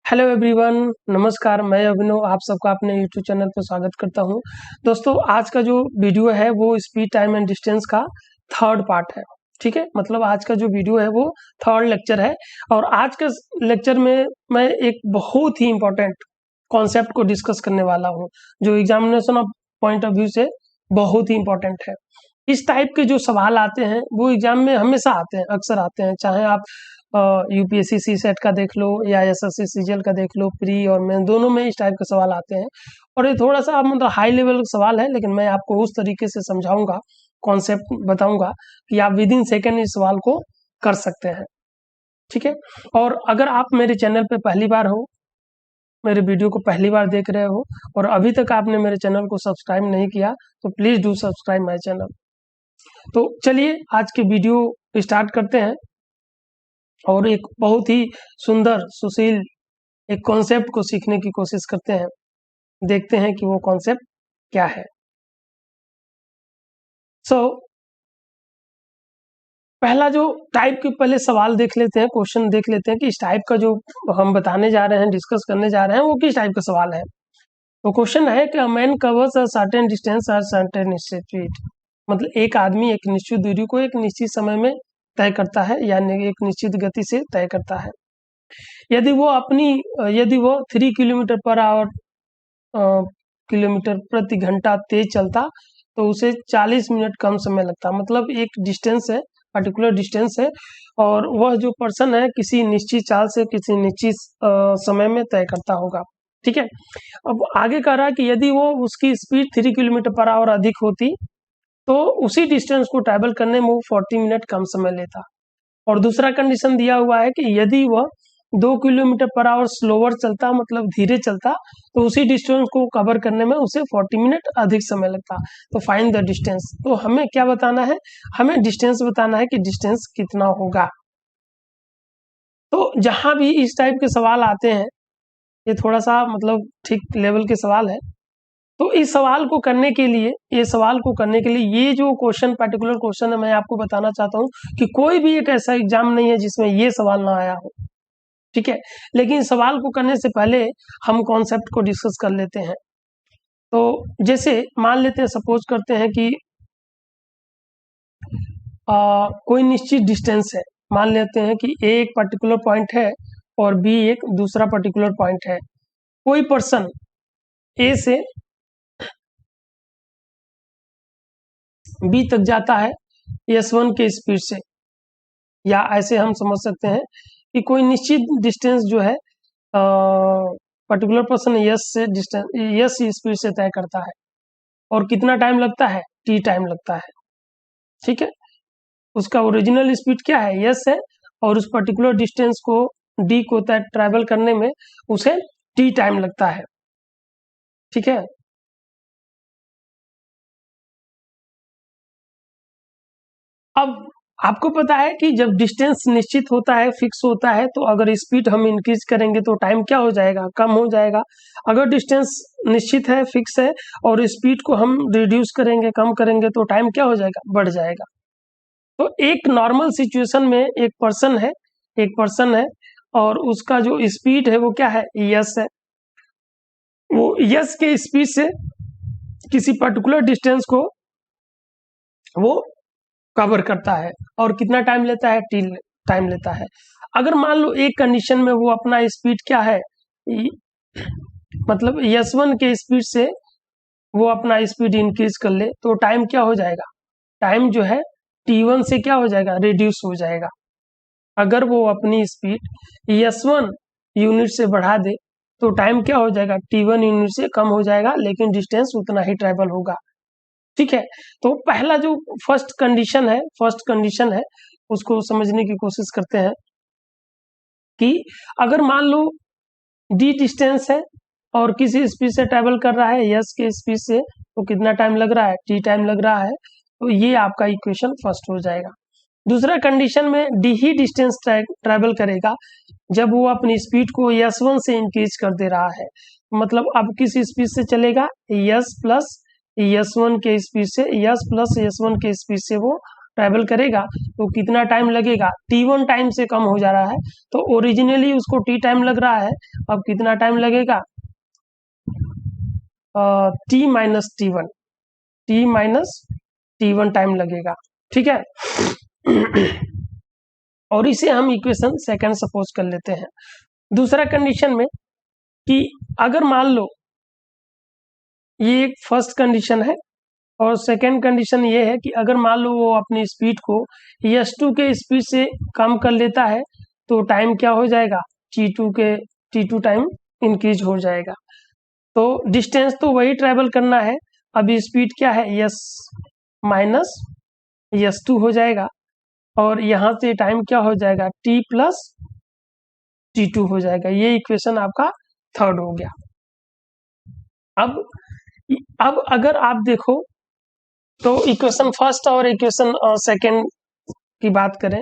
Hello everyone, नमस्कार। मैं अभिनव आप सबका अपने यूट्यूब चैनल पर स्वागत करता हूं। दोस्तों, आज का जो वीडियो है वो स्पीड टाइम एंड डिस्टेंस का थर्ड पार्ट है। ठीक है, मतलब आज का जो वीडियो है वो थर्ड लेक्चर है। और आज के लेक्चर में मैं एक बहुत ही इंपॉर्टेंट कॉन्सेप्ट को डिस्कस करने वाला हूं, जो examination of point of view से बहुत ही इंपॉर्टेंट है। इस टाइप के जो सवाल आते हैं वो एग्जाम में हमेशा आते हैं, अक्सर आते हैं, चाहे आप यूपीएससी सी सेट का देख लो या एसएससी सीजीएल का देख लो, प्री और मेन दोनों में इस टाइप के सवाल आते हैं। और ये थोड़ा सा मतलब हाई लेवल का सवाल है, लेकिन मैं आपको उस तरीके से समझाऊंगा, कॉन्सेप्ट बताऊंगा कि आप विद इन सेकेंड इस सवाल को कर सकते हैं। ठीक है, और अगर आप मेरे चैनल पे पहली बार हो, मेरे वीडियो को पहली बार देख रहे हो और अभी तक आपने मेरे चैनल को सब्सक्राइब नहीं किया तो please do subscribe my channel. तो चलिए आज के वीडियो स्टार्ट करते हैं और एक बहुत ही सुंदर सुशील एक कॉन्सेप्ट को सीखने की कोशिश करते हैं। देखते हैं कि वो कॉन्सेप्ट क्या है। पहला जो टाइप के पहले सवाल देख लेते हैं, क्वेश्चन देख लेते हैं कि इस टाइप का जो हम बताने जा रहे हैं, डिस्कस करने जा रहे हैं, वो किस टाइप का सवाल है। तो क्वेश्चन है कि a man covers a certain distance और सर्टेन स्पीड। मतलब एक आदमी एक निश्चित दूरी को एक निश्चित समय में तय करता है, यानी एक निश्चित गति से तय करता है। यदि वो 3 किलोमीटर पर आवर किलोमीटर प्रति घंटा तेज चलता तो उसे 40 मिनट कम समय लगता। मतलब एक डिस्टेंस है, पर्टिकुलर डिस्टेंस है, और वह जो पर्सन है किसी निश्चित चाल से किसी निश्चित समय में तय करता होगा। ठीक है, अब आगे कह रहा है कि यदि वो उसकी स्पीड 3 किलोमीटर पर आवर अधिक होती तो उसी डिस्टेंस को ट्रैवल करने में वो 40 मिनट कम समय लेता। और दूसरा कंडीशन दिया हुआ है कि यदि वह 2 किलोमीटर पर आवर स्लोअर चलता, मतलब धीरे चलता, तो उसी डिस्टेंस को कवर करने में उसे 40 मिनट अधिक समय लगता। तो फाइंड द डिस्टेंस। तो हमें क्या बताना है, हमें डिस्टेंस बताना है कि डिस्टेंस कितना होगा। तो जहां भी इस टाइप के सवाल आते हैं, ये थोड़ा सा मतलब ठीक लेवल के सवाल है। तो इस सवाल को करने के लिए ये जो क्वेश्चन, पर्टिकुलर क्वेश्चन है, मैं आपको बताना चाहता हूँ कि कोई भी एक ऐसा एग्जाम नहीं है जिसमें ये सवाल ना आया हो। ठीक है, लेकिन सवाल को करने से पहले हम कॉन्सेप्ट को डिस्कस कर लेते हैं। तो जैसे मान लेते हैं, सपोज करते हैं कि कोई निश्चित डिस्टेंस है। मान लेते हैं कि ए एक पर्टिकुलर पॉइंट है और बी एक दूसरा पर्टिकुलर पॉइंट है। कोई पर्सन ए से बी तक जाता है S1 के स्पीड से, या ऐसे हम समझ सकते हैं कि कोई निश्चित डिस्टेंस जो है पर्टिकुलर पर्सन यस स्पीड से तय करता है। और कितना टाइम लगता है, टी टाइम लगता है। ठीक है, उसका ओरिजिनल स्पीड क्या है, यस है, और उस पर्टिकुलर डिस्टेंस को डी को ट्रैवल करने में उसे टी टाइम लगता है। ठीक है, अब आपको पता है कि जब डिस्टेंस निश्चित होता है, फिक्स होता है, तो अगर स्पीड हम इंक्रीज करेंगे तो टाइम क्या हो जाएगा, कम हो जाएगा। अगर डिस्टेंस निश्चित है, फिक्स है, और स्पीड को हम रिड्यूस करेंगे, कम करेंगे, तो टाइम क्या हो जाएगा, बढ़ जाएगा। तो एक नॉर्मल सिचुएशन में एक पर्सन है और उसका जो स्पीड है वो क्या है, यस है। वो यस के स्पीड से किसी पर्टिकुलर डिस्टेंस को वो कवर करता है और कितना टाइम लेता है, टी टाइम लेता है। अगर मान लो एक कंडीशन में वो अपना स्पीड क्या है, मतलब S1 के स्पीड से वो अपना स्पीड इंक्रीज कर ले तो टाइम क्या हो जाएगा, टाइम जो है T1 से क्या हो जाएगा, रिड्यूस हो जाएगा। अगर वो अपनी स्पीड S1 यूनिट से बढ़ा दे तो टाइम क्या हो जाएगा, T1 यूनिट से कम हो जाएगा, लेकिन डिस्टेंस उतना ही ट्रैवल होगा। ठीक है, तो पहला जो फर्स्ट कंडीशन है उसको समझने की कोशिश करते हैं कि अगर मान लो डी डिस्टेंस है और किसी स्पीड से ट्रैवल कर रहा है यस के स्पीड से, तो कितना टाइम लग रहा है, टी टाइम लग रहा है। तो ये आपका इक्वेशन फर्स्ट हो जाएगा। दूसरा कंडीशन में डी ही डिस्टेंस ट्रैवल करेगा जब वो अपनी स्पीड को S1 से इंक्रीज कर दे रहा है। मतलब अब किस स्पीड से चलेगा, S प्लस S1 के स्पीड से, S प्लस S1 के स्पीड से वो ट्रैवल करेगा तो कितना टाइम लगेगा, T1 टाइम से कम हो जा रहा है। तो ओरिजिनली उसको T टाइम लग रहा है, अब कितना टाइम लगेगा, T minus T1, T minus T1 time लगेगा, ठीक है। और इसे हम इक्वेशन सेकंड सपोज कर लेते हैं। दूसरा कंडीशन में कि अगर मान लो ये एक फर्स्ट कंडीशन है और सेकंड कंडीशन ये है कि अगर मान लो वो अपनी स्पीड को s2 के स्पीड से कम कर लेता है तो टाइम क्या हो जाएगा, T2 टाइम इंक्रीज हो जाएगा। तो डिस्टेंस तो वही ट्रेवल करना है, अभी स्पीड क्या है, s माइनस s2 हो जाएगा और यहाँ से टाइम क्या हो जाएगा, T प्लस T2 हो जाएगा। ये इक्वेशन आपका थर्ड हो गया। अब अगर आप देखो तो इक्वेशन फर्स्ट और इक्वेशन सेकंड की बात करें,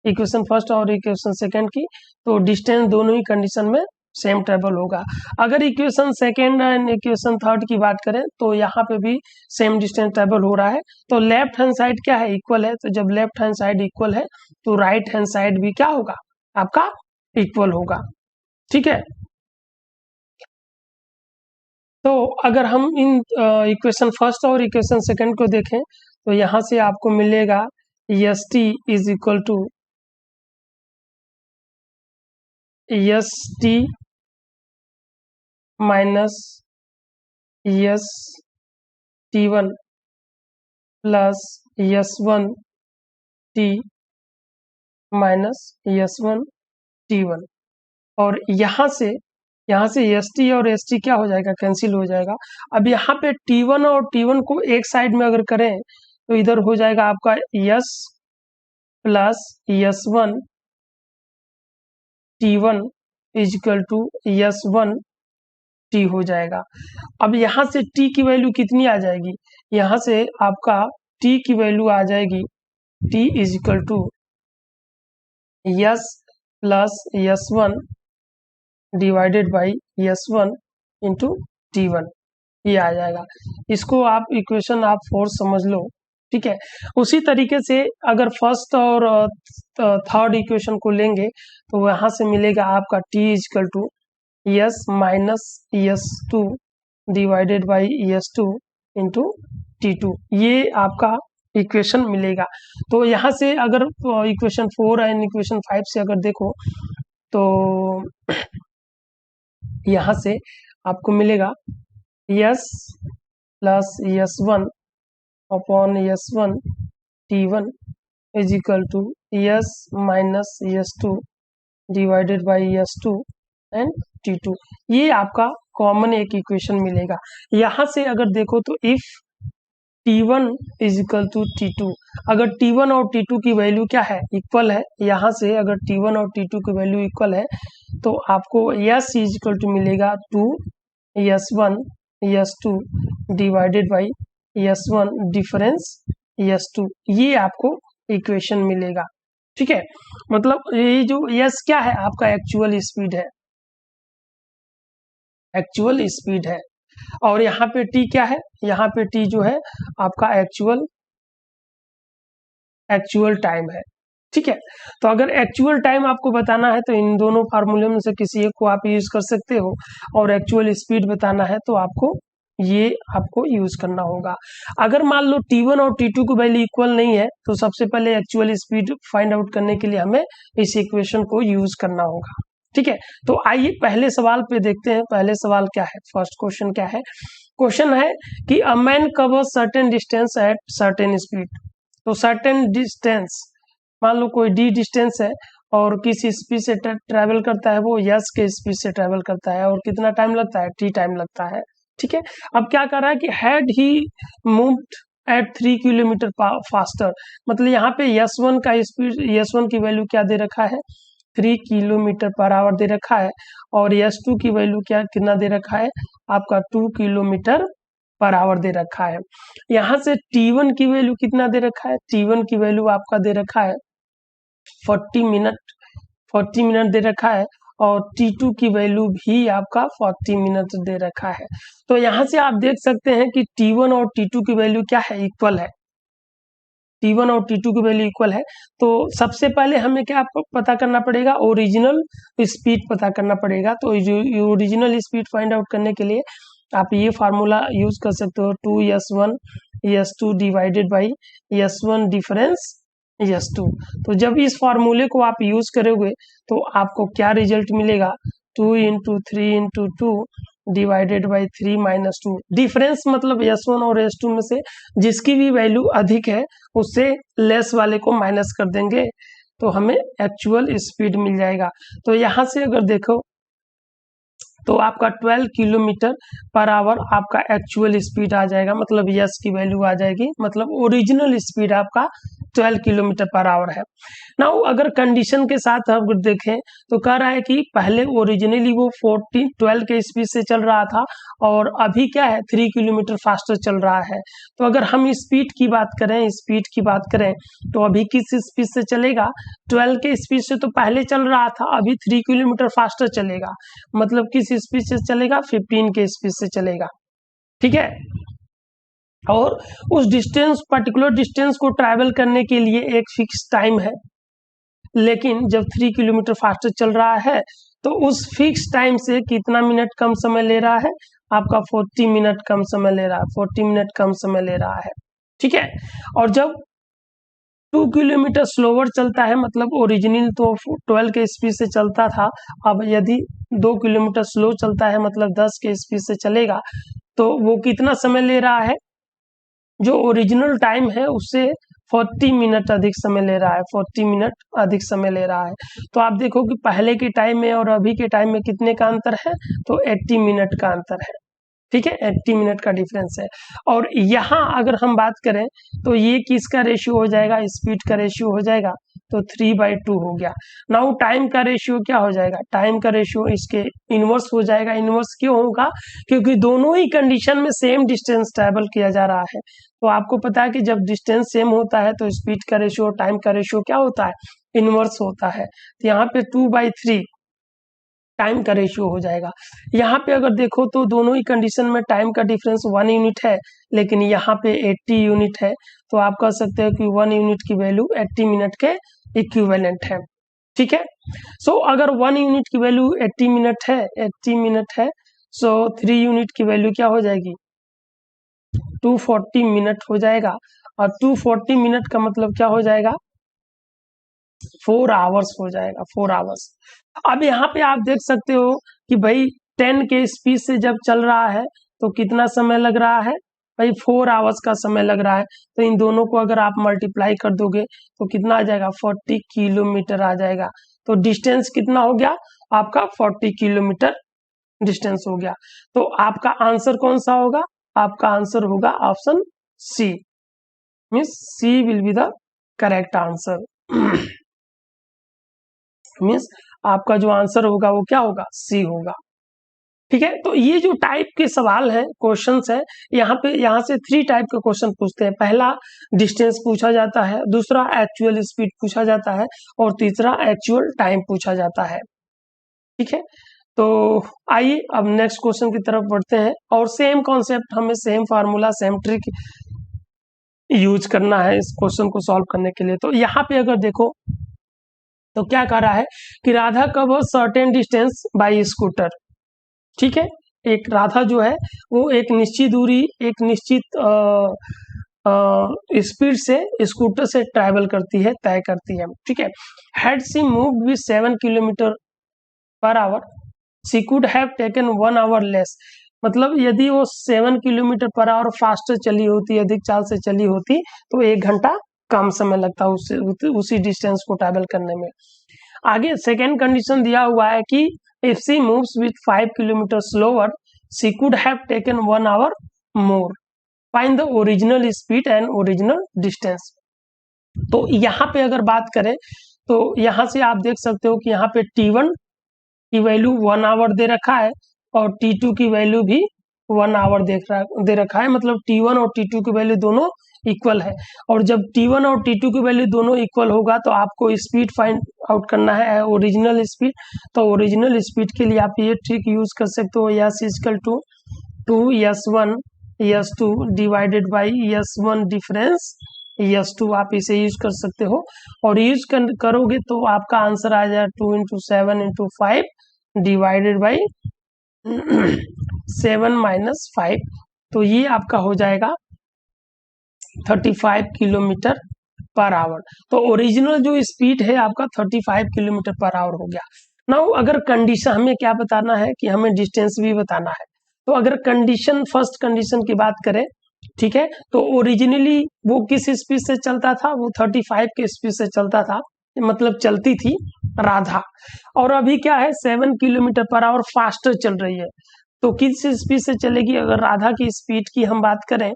इक्वेशन फर्स्ट और इक्वेशन सेकंड की, तो डिस्टेंस दोनों ही कंडीशन में सेम ट्रेवल होगा। अगर equation second and equation third की बात करें तो यहाँ पे भी सेम डिस्टेंस ट्रेवल हो रहा है। तो लेफ्ट हैंड साइड क्या है, इक्वल है। तो जब लेफ्ट हैंड साइड इक्वल है तो राइट हैंड साइड भी क्या होगा, आपका इक्वल होगा, ठीक है। तो अगर हम इन इक्वेशन फर्स्ट और इक्वेशन सेकंड को देखें तो यहाँ से आपको मिलेगा S T is equal to S T minus S T one plus S one T minus S one T one. और यहाँ से एस टी और एस टी क्या हो जाएगा, कैंसिल हो जाएगा। अब यहाँ पे T1 और T1 को एक साइड में अगर करें तो इधर हो जाएगा आपका S plus S1 T1 is equal to S1 T हो जाएगा। अब यहाँ से T की वैल्यू कितनी आ जाएगी, यहाँ से आपका T की वैल्यू आ जाएगी T is equal to S plus S1 divided by S1 into T1, ये आ जाएगा। इसको आप इक्वेशन आप 4 समझ लो, ठीक है। उसी तरीके से अगर फर्स्ट और थर्ड इक्वेशन को लेंगे तो वहां से मिलेगा आपका T is equal to S minus S2 divided by S2 into T2, ये आपका इक्वेशन मिलेगा। तो यहाँ से अगर इक्वेशन 4 एंड इक्वेशन 5 से अगर देखो तो यहाँ से आपको मिलेगा S plus S1 upon S1 T1 is equal to S minus S2 divided by S2 and T2, ये आपका कॉमन एक इक्वेशन मिलेगा। यहाँ से अगर देखो तो if T1 is equal to T2, अगर T1 और T2 की वैल्यू क्या है, इक्वल है, यहाँ से अगर T1 और T2 की वैल्यू इक्वल है तो आपको S इज इक्वल टू मिलेगा 2 S1 S2 divided by S1 difference S2, ये आपको इक्वेशन मिलेगा, ठीक है। मतलब ये जो S क्या है, आपका एक्चुअल स्पीड है, एक्चुअल स्पीड है। और यहाँ पे T क्या है, यहाँ पे T जो है आपका एक्चुअल टाइम है, ठीक है। तो अगर एक्चुअल टाइम आपको बताना है तो इन दोनों फार्मूले में से किसी एक को आप यूज कर सकते हो, और एक्चुअल स्पीड बताना है तो आपको यूज करना होगा। अगर मान लो T1 और T2 की वैल्यू इक्वल नहीं है तो सबसे पहले एक्चुअल स्पीड फाइंड आउट करने के लिए हमें इस इक्वेशन को यूज करना होगा, ठीक है। तो आइए पहले सवाल पे देखते हैं। पहले सवाल क्या है, फर्स्ट क्वेश्चन क्या है, क्वेश्चन है कि a man cover certain distance at certain speed. तो सर्टेन डिस्टेंस, मान लो कोई d डिस्टेंस है और किस स्पीड से ट्रैवल करता है, वो s के स्पीड से ट्रैवल करता है, और कितना टाइम लगता है, t टाइम लगता है, ठीक है। अब क्या कर रहा है कि had he moved at 3 kilometre faster, मतलब यहाँ पे S1 का स्पीड, S1 की वैल्यू क्या दे रखा है, 3 किलोमीटर पर आवर दे रखा है, और S2 की वैल्यू कितना दे रखा है, आपका 2 किलोमीटर पर आवर दे रखा है। यहाँ से T1 की वैल्यू कितना दे रखा है, T1 की वैल्यू आपका दे रखा है 40 मिनट दे रखा है, और T2 की वैल्यू भी आपका 40 मिनट दे रखा है। तो यहाँ से आप देख सकते हैं कि T1 और T2 की वैल्यू क्या है, इक्वल है, T1 और T2 की वैल्यू इक्वल है। तो सबसे पहले हमें क्या पता करना पड़ेगा, ओरिजिनल स्पीड पता करना पड़ेगा। तो ओरिजिनल स्पीड फाइंड आउट करने के लिए आप ये फार्मूला यूज कर सकते हो, 2s1 s2 divided by s1 difference s2। तो जब इस फार्मूले को आप यूज करोगे तो आपको क्या रिजल्ट मिलेगा, 2 into 3 into 2 divided by 3 minus 2। Difference मतलब s1 और s2 में से जिसकी भी वैल्यू अधिक है उससे लेस वाले को माइनस कर देंगे तो हमें एक्चुअल स्पीड मिल जाएगा। तो यहाँ से अगर देखो तो आपका 12 किलोमीटर पर आवर आपका एक्चुअल स्पीड आ जाएगा, मतलब यस की वैल्यू आ जाएगी, मतलब ओरिजिनल स्पीड आपका 12 किलोमीटर पर आवर है। नाउ अगर कंडीशन के साथ अगर देखें तो कह रहा है कि पहले ओरिजिनली वो 12 के स्पीड से चल रहा था और अभी क्या है 3 किलोमीटर फास्टर चल रहा है। तो अगर हम स्पीड की बात करें तो अभी किस स्पीड से चलेगा, 12 के स्पीड से तो पहले चल रहा था, अभी 3 किलोमीटर फास्टर चलेगा, मतलब किस स्पीड से चलेगा, 15 के स्पीड से चलेगा। ठीक है, और उस पर्टिकुलर डिस्टेंस को ट्रैवल करने के लिए एक फिक्स टाइम है, लेकिन जब 3 किलोमीटर फास्टर चल रहा है तो उस फिक्स टाइम से कितना मिनट कम समय ले रहा है, आपका 40 मिनट कम समय ले रहा है, 40 मिनट कम समय ले रहा है। ठीक है, और जब 2 किलोमीटर स्लोवर चलता है, मतलब ओरिजिनल तो 12 के स्पीड से चलता था, अब यदि 2 किलोमीटर स्लो चलता है मतलब 10 के स्पीड से चलेगा तो वो कितना समय ले रहा है, जो ओरिजिनल टाइम है उससे 40 मिनट अधिक समय ले रहा है, 40 मिनट अधिक समय ले रहा है। तो आप देखो कि पहले के टाइम में और अभी के टाइम में कितने का अंतर है, तो 80 मिनट का अंतर है। ठीक है, 80 मिनट का डिफरेंस है। और यहाँ अगर हम बात करें तो ये किसका रेशियो हो जाएगा, स्पीड का रेशियो हो जाएगा, तो 3/2 हो गया। नाउ टाइम का रेशियो क्या हो जाएगा, टाइम का रेशियो इसके इनवर्स हो जाएगा। इनवर्स क्यों होगा, क्योंकि दोनों ही कंडीशन में सेम डिस्टेंस ट्रैवल किया जा रहा है। तो आपको पता है कि जब डिस्टेंस सेम होता है तो स्पीड का रेशियो टाइम का रेशियो क्या होता है, इनवर्स होता है। तो यहाँ पे 2/3 टाइम का रेशियो हो जाएगा। यहाँ पे अगर देखो तो दोनों ही कंडीशन में टाइम का डिफरेंस 1 यूनिट है, लेकिन यहाँ पे 80 यूनिट है। तो आप कह सकते हो कि 1 यूनिट की वैल्यू 80 मिनट के इक्विवेलेंट है। ठीक है, सो अगर 1 यूनिट की वैल्यू 80 मिनट है, सो 3 यूनिट की वैल्यू क्या हो जाएगी, 240 मिनट हो जाएगा। और 240 मिनट का मतलब क्या हो जाएगा, 4 आवर्स हो जाएगा, 4 आवर्स। अब यहाँ पे आप देख सकते हो कि भाई 10 के स्पीड से जब चल रहा है तो कितना समय लग रहा है, भाई 4 आवर्स का समय लग रहा है। तो इन दोनों को अगर आप मल्टीप्लाई कर दोगे तो कितना आ जाएगा, 40 किलोमीटर आ जाएगा। तो डिस्टेंस कितना हो गया आपका, 40 किलोमीटर डिस्टेंस हो गया। तो आपका आंसर कौन सा होगा, आपका आंसर होगा option C, means C will be the correct answer. Means आपका जो आंसर होगा वो क्या होगा, सी होगा। ठीक है, तो ये जो टाइप के सवाल है, क्वेश्चंस है, यहाँ से 3 टाइप के क्वेश्चन पूछते हैं। पहला डिस्टेंस पूछा जाता है, दूसरा एक्चुअल स्पीड पूछा जाता है, और तीसरा एक्चुअल टाइम पूछा जाता है। ठीक है, तो आइए अब नेक्स्ट क्वेश्चन की तरफ बढ़ते हैं। और सेम कॉन्सेप्ट, हमें same formula same trick use करना है इस क्वेश्चन को सॉल्व करने के लिए। तो यहाँ पे अगर देखो तो क्या कह रहा है कि Radha cover certain distance by scooter. ठीक है, एक राधा जो है वो एक निश्चित दूरी, एक निश्चित स्पीड से स्कूटर से ट्रैवल करती है, तय करती है। ठीक है, had she moved with 7 kilometre per hour, she could have taken 1 hour less. मतलब यदि वो 7 किलोमीटर पर आवर फास्टर चली होती, अधिक चाल से चली होती, तो 1 घंटा कम समय लगता उसी डिस्टेंस को ट्रैवल करने में। आगे सेकेंड कंडीशन दिया हुआ है कि if she moves with 5 kilometre slower, she could have taken 1 hour more, find the original speed and original distance. तो यहाँ पे अगर बात करें तो यहाँ से आप देख सकते हो कि यहाँ पे T1 की वैल्यू 1 आवर दे रखा है और T2 की वैल्यू भी 1 आवर दे रखा है, मतलब T1 और T2 की वैल्यू दोनों इक्वल है। और जब T1 और T2 की वैल्यू दोनों इक्वल होगा तो आपको स्पीड फाइंड आउट करना है, ओरिजिनल स्पीड। तो ओरिजिनल स्पीड के लिए आप ये ट्रिक यूज कर सकते हो, S equal to 2s1 s2 divided by s1 difference S2 आप इसे यूज कर सकते हो, और यूज करोगे तो आपका आंसर आ जाएगा 2 into 7 into 5 divided by 7 minus 5, तो ये आपका हो जाएगा 35 किलोमीटर पर आवर। तो ओरिजिनल जो स्पीड है आपका 35 किलोमीटर पर आवर हो गया। नाउ अगर कंडीशन हमें क्या बताना है कि हमें डिस्टेंस भी बताना है, तो अगर कंडीशन फर्स्ट कंडीशन की बात करें, ठीक है, तो ओरिजिनली वो किस स्पीड से चलता था, वो 35 के स्पीड से चलता था, मतलब चलती थी राधा, और अभी क्या है 7 किलोमीटर पर आवर फास्टर चल रही है। तो किस स्पीड से चलेगी, अगर राधा की स्पीड की हम बात करें,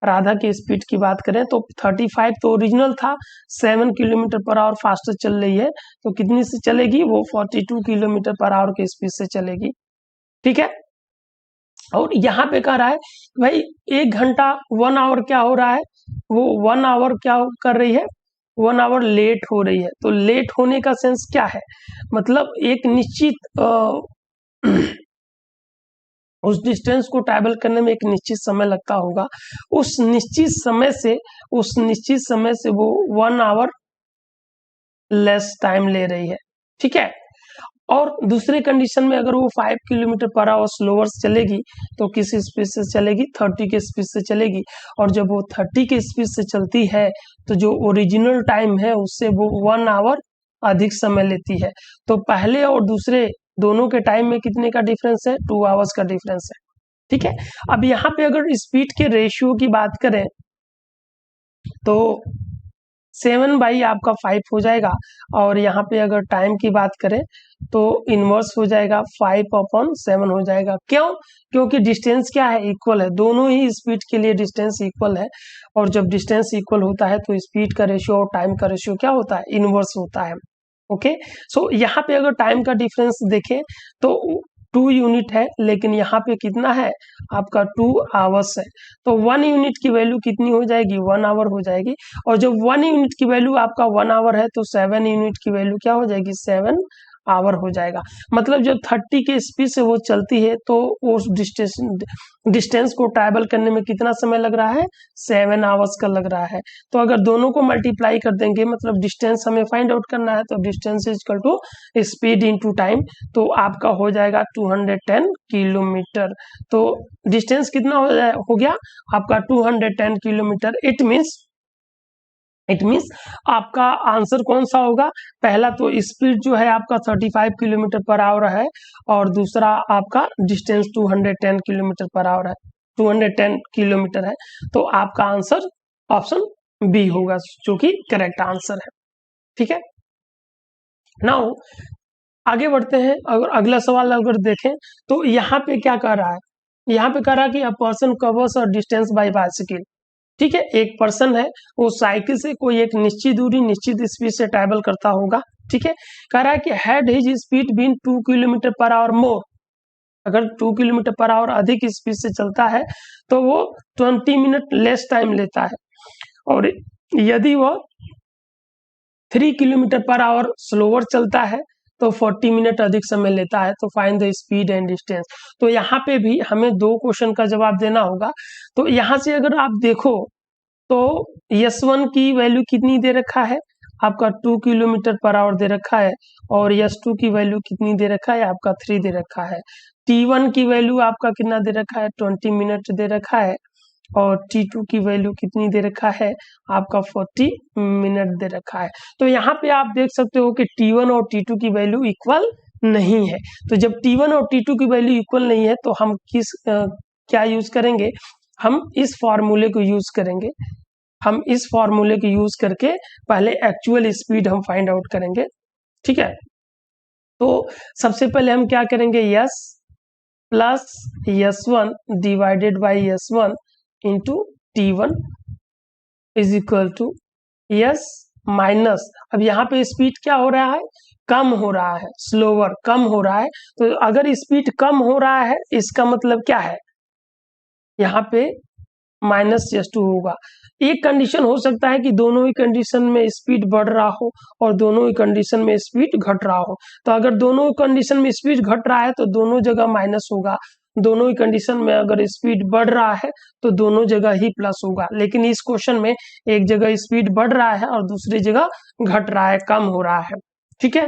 राधा की स्पीड की बात करें तो 35 तो ओरिजिनल था, 7 किलोमीटर पर आवर फास्टर चल रही है, तो कितनी से चलेगी, वो 42 किलोमीटर पर आवर की स्पीड से चलेगी। ठीक है, और यहाँ पे कह रहा है भाई 1 घंटा 1 आवर क्या हो रहा है, वो 1 आवर क्या कर रही है, 1 आवर लेट हो रही है। तो लेट होने का सेंस क्या है, मतलब एक निश्चित उस डिस्टेंस को ट्रैवल करने में एक निश्चित समय लगता होगा, उस निश्चित समय से वो 1 आवर लेस टाइम ले रही है। ठीक है, और दूसरे कंडीशन में अगर वो 5 किलोमीटर पर आवर स्लोअर चलेगी तो किस स्पीड से चलेगी, 30 के स्पीड से चलेगी, और जब वो 30 के स्पीड से चलती है तो जो ओरिजिनल टाइम है उससे वो 1 आवर अधिक समय लेती है। तो पहले और दूसरे दोनों के टाइम में कितने का डिफरेंस है, 2 आवर्स का डिफरेंस है। ठीक है, अब यहाँ पे अगर स्पीड के रेशियो की बात करें तो 7 बाई आपका 5 हो जाएगा, और यहाँ पे अगर टाइम की बात करें तो इनवर्स हो जाएगा 5/7 हो जाएगा। क्यों, क्योंकि डिस्टेंस क्या है, इक्वल है, दोनों ही स्पीड के लिए डिस्टेंस इक्वल है, और जब डिस्टेंस इक्वल होता है तो स्पीड का रेशियो और टाइम का रेशियो क्या होता है, इनवर्स होता है। ओके, सो यहाँ पे अगर टाइम का डिफरेंस देखें तो 2 यूनिट है, लेकिन यहाँ पे कितना है आपका 2 आवर्स है, तो 1 यूनिट की वैल्यू कितनी हो जाएगी, 1 आवर हो जाएगी, और जब 1 यूनिट की वैल्यू आपका 1 आवर है तो 7 यूनिट की वैल्यू क्या हो जाएगी, 7 आवर हो जाएगा। मतलब जब 30 के स्पीड से वो चलती है तो उस डिस्टेंस को ट्रैवल करने में कितना समय लग रहा है, 7 आवर्स का लग रहा है। तो अगर दोनों को मल्टीप्लाई कर देंगे, मतलब डिस्टेंस हमें फाइंड आउट करना है, तो distance is equal to speed into time, तो आपका हो जाएगा 210 किलोमीटर। तो डिस्टेंस कितना हो गया आपका 210 किलोमीटर। इट मीन्स आपका आंसर कौन सा होगा, पहला तो स्पीड जो है आपका 35 किलोमीटर पर आवर है, और दूसरा आपका डिस्टेंस 210 किलोमीटर पर आवर है, 210 किलोमीटर है, तो आपका आंसर ऑप्शन बी होगा जो कि करेक्ट आंसर है। ठीक है, नाउ आगे बढ़ते हैं। अगर अगला सवाल अगर देखें तो यहाँ पे क्या कह रहा है, यहाँ पे कह रहा है कि a person covers a distance by bicycle. ठीक है, एक पर्सन है वो साइकिल से कोई एक निश्चित दूरी निश्चित स्पीड से ट्रैवल करता होगा। ठीक है, कह रहा है कि had his speed been 2 kilometre per hour more, अगर 2 किलोमीटर पर आवर अधिक स्पीड से चलता है तो वो 20 मिनट लेस टाइम लेता है, और यदि वह 3 किलोमीटर पर आवर स्लोअर चलता है तो 40 मिनट अधिक समय लेता है। तो find the speed and distance. तो यहाँ पे भी हमें 2 क्वेश्चन का जवाब देना होगा। तो यहाँ से अगर आप देखो तो S1 की वैल्यू कितनी दे रखा है आपका 2 किलोमीटर पर आवर दे रखा है, और S2 की वैल्यू कितनी दे रखा है आपका 3 दे रखा है। T1 की वैल्यू आपका कितना दे रखा है 20 मिनट दे रखा है, और T2 की वैल्यू कितनी दे रखा है आपका 40 मिनट दे रखा है। तो यहाँ पे आप देख सकते हो कि T1 और T2 की वैल्यू इक्वल नहीं है। तो जब T1 और T2 की वैल्यू इक्वल नहीं है तो हम क्या यूज करेंगे, हम इस फॉर्मूले को यूज करेंगे, हम इस फॉर्मूले को यूज करके पहले एक्चुअल स्पीड हम फाइंड आउट करेंगे। ठीक है, तो सबसे पहले हम क्या करेंगे, S plus S1 divided by S1 into T1 is equal to S minus, अब यहाँ पे स्पीड क्या हो रहा है, कम हो रहा है, स्लोअर कम हो रहा है। तो अगर स्पीड कम हो रहा है इसका मतलब क्या है, यहाँ पे -S2 होगा। एक कंडीशन हो सकता है कि दोनों ही कंडीशन में स्पीड बढ़ रहा हो और दोनों ही कंडीशन में स्पीड घट रहा हो। तो अगर दोनों कंडीशन में स्पीड घट रहा है तो दोनों जगह माइनस होगा, दोनों ही कंडीशन में अगर स्पीड बढ़ रहा है तो दोनों जगह ही प्लस होगा, लेकिन इस क्वेश्चन में एक जगह स्पीड बढ़ रहा है और दूसरी जगह घट रहा है, कम हो रहा है। ठीक है,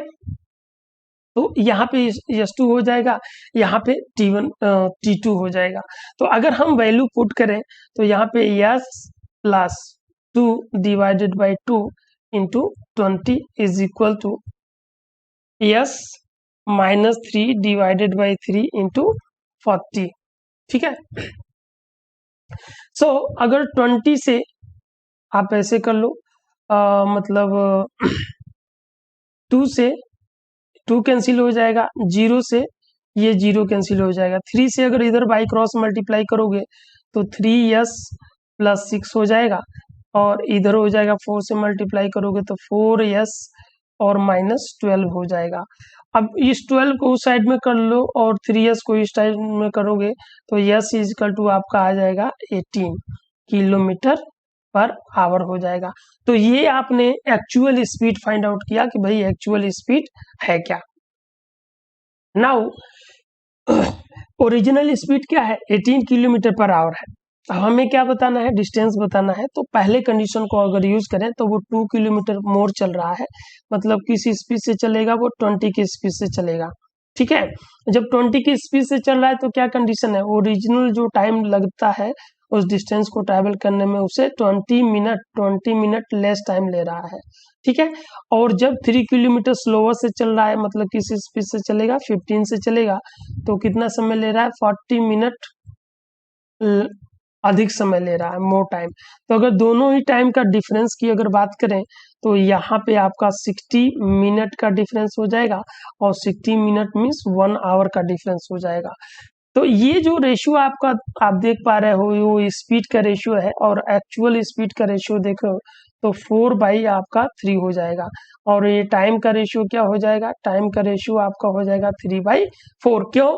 तो यहाँ पे S2 हो जाएगा, यहाँ पे T1 T2 हो जाएगा। तो अगर हम वैल्यू पुट करें तो यहाँ पे S plus 2 divided by 2 into 20 is equal to S minus 3 divided by 3 into 40। ठीक है, सो अगर 20 से आप ऐसे कर लो, मतलब 2 से 2 कैंसिल हो जाएगा, 0 से ये 0 कैंसिल हो जाएगा, 3 से अगर इधर बाई क्रॉस मल्टीप्लाई करोगे तो 3S प्लस 6 हो जाएगा, और इधर हो जाएगा 4 से मल्टीप्लाई करोगे तो 4S और माइनस 12 हो जाएगा। अब इस 12 को उस साइड में कर लो और 3S को इस साइड में करोगे तो S इजकल टू आपका आ जाएगा 18 किलोमीटर पर आवर हो जाएगा। तो ये आपने एक्चुअल स्पीड फाइंड आउट किया कि भाई एक्चुअल स्पीड है क्या। नाउ ओरिजिनल स्पीड क्या है, 18 किलोमीटर पर आवर है। अब हमें क्या बताना है, डिस्टेंस बताना है। तो पहले कंडीशन को अगर यूज करें तो वो 2 किलोमीटर मोर चल रहा है, मतलब किस स्पीड से चलेगा, वो 20 की स्पीड से चलेगा। ठीक है, जब 20 की स्पीड से चल रहा है तो क्या कंडीशन है, ओरिजिनल जो टाइम लगता है उस डिस्टेंस को ट्रैवल करने में उसे 20 मिनट लेस टाइम ले रहा है। ठीक है, और जब 3 किलोमीटर स्लोवर से चल रहा है, मतलब किस स्पीड से चलेगा, 15 से चलेगा, तो कितना समय ले रहा है, 40 मिनट अधिक समय ले रहा है, मोर टाइम। तो अगर दोनों ही टाइम का डिफरेंस की अगर बात करें तो यहाँ पे आपका 60 मिनट का डिफरेंस हो जाएगा, और 60 मिनट मीन्स 1 आवर का डिफरेंस हो जाएगा। तो ये जो रेशियो आपका आप देख पा रहे हो वो स्पीड का रेशियो है, और एक्चुअल स्पीड का रेशियो देखो तो 4 बाई आपका 3 हो जाएगा, और ये टाइम का रेशियो क्या हो जाएगा, टाइम का रेशियो आपका हो जाएगा 3/4। क्यों,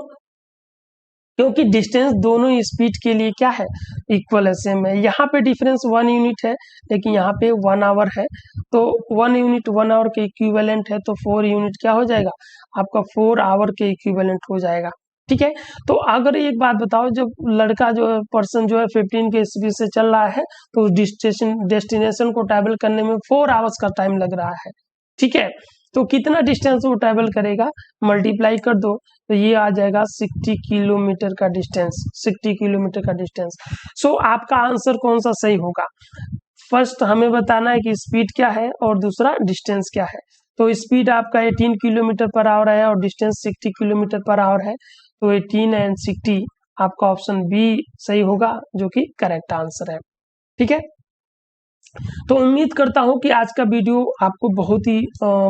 क्योंकि डिस्टेंस दोनों स्पीड के लिए क्या है, इक्वल है, सेम है। यहाँ पे डिफरेंस 1 यूनिट है, लेकिन यहाँ पे 1 आवर है, तो 1 यूनिट 1 आवर के इक्विवेलेंट है, तो 4 यूनिट क्या हो जाएगा, आपका 4 आवर के इक्विवेलेंट हो जाएगा। ठीक है, तो अगर एक बात बताओ, जब लड़का जो है, पर्सन जो है 15 के स्पीड से चल रहा है तो डेस्टिनेशन को ट्रैवल करने में 4 आवर्स का टाइम लग रहा है। ठीक है, तो कितना डिस्टेंस वो ट्रैवल करेगा, मल्टीप्लाई कर दो तो ये आ जाएगा 60 किलोमीटर का डिस्टेंस, 60 किलोमीटर का डिस्टेंस। सो आपका आंसर कौन सा सही होगा, फर्स्ट हमें बताना है कि स्पीड क्या है और दूसरा डिस्टेंस क्या है। तो स्पीड आपका 18 किलोमीटर पर आवर है और डिस्टेंस 60 किलोमीटर पर आवर है, तो 18 एंड 60 आपका ऑप्शन बी सही होगा, जो कि करेक्ट आंसर है। ठीक है, तो उम्मीद करता हूं कि आज का वीडियो आपको बहुत ही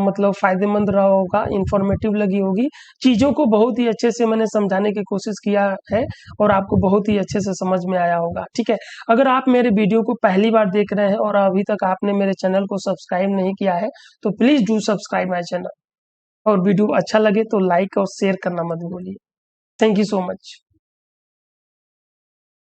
मतलब फायदेमंद रहा होगा, इंफॉर्मेटिव लगी होगी। चीजों को बहुत ही अच्छे से मैंने समझाने की कोशिश किया है और आपको बहुत ही अच्छे से समझ में आया होगा। ठीक है, अगर आप मेरे वीडियो को पहली बार देख रहे हैं और अभी तक आपने मेरे चैनल को सब्सक्राइब नहीं किया है तो please do subscribe my channel, और वीडियो अच्छा लगे तो लाइक और शेयर करना मत भूलिए। Thank you so much.